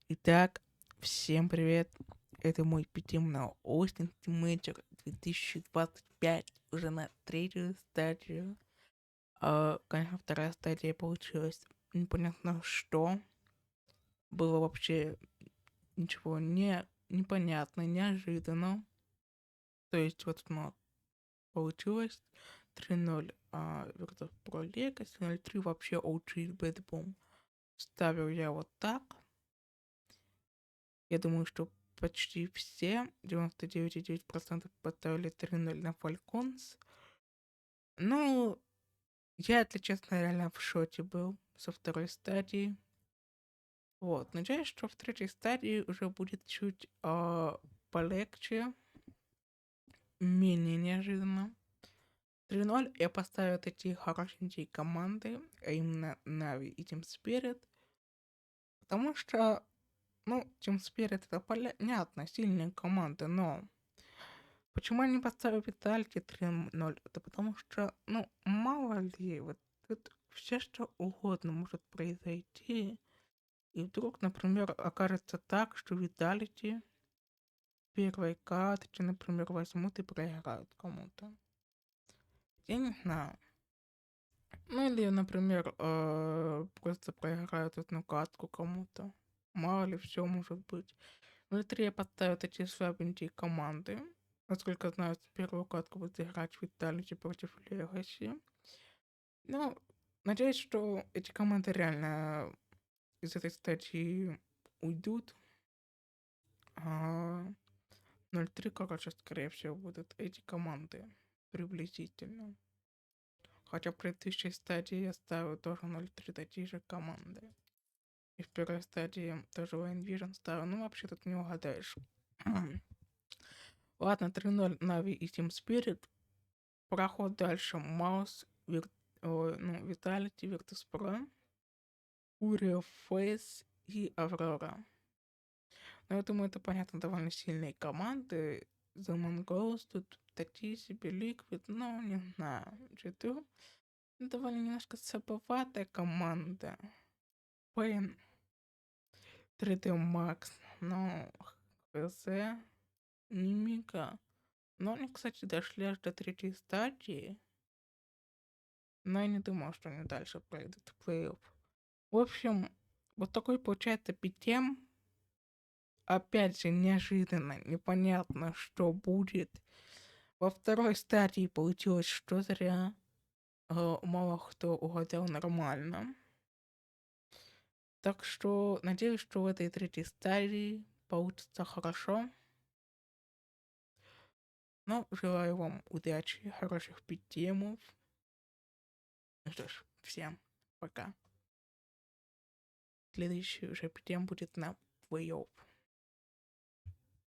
Итак, всем привет. Это мой питомный Остин Тиммейджер 2025, уже на третью стадию. Конечно, вторая стадия получилась непонятно что. Было вообще ничего непонятно, неожиданно. То есть вот получилось 3:0 Virtus Pro Legacy, 0:3 вообще OG Bad Boom. Ставил я вот так. Я думаю, что почти все, 99,9% поставили 3:0 на Falcons. Ну, я, если честно, реально в шоке был со второй стадии. Вот, надеюсь, что в третьей стадии уже будет чуть полегче, менее неожиданно. 3:0 я поставил такие хорошенькие команды, а именно Na'Vi и Team Spirit, потому что, Team Spirit это понятно, сильные команды, но почему я не поставил Витальке 3:0? Это потому что, мало ли, вот тут все что угодно может произойти. И вдруг, например, окажется так, что Виталити первой карточки, например, возьмут и проиграют кому-то. Я не знаю. Ну или, например, просто проиграют одну катку кому-то. Мало ли, все может быть. Внутри я поставил такие слабенькие команды. Насколько знаю, первую катку будет играть Виталити против Легаси. Ну, надеюсь, что эти команды реально из этой стадии уйдут. 0:3, короче, скорее всего, будут эти команды приблизительно. Хотя в предыдущей стадии я ставил тоже 0:3 такие же команды. И в первой стадии тоже Wayne Vision ставил. Ну, вообще тут не угадаешь. Ладно, 3:0 Na'Vi и Team Spirit. Проход дальше. Маус, Vitality, Virtus.pro, Урио, Фейс и Аврора. Но я думаю, это понятно, довольно сильные команды. The Mongols тут такие себе Liquid, но не знаю. G2 довольно немножко слабоватая команда. Pain, 3D Max, но хз, Мимика. Но они, кстати, дошли аж до третьей стадии. Но я не думал, что они дальше пройдут в плей-офф. В общем, вот такой получается питем. Опять же, неожиданно, непонятно, что будет. Во второй стадии получилось, что зря. Мало кто угадал нормально. Так что надеюсь, что в этой третьей стадии получится хорошо. Ну, желаю вам удачи, хороших питемов. Ну что ж, всем пока. Следующий уже питем будет на плей-офф.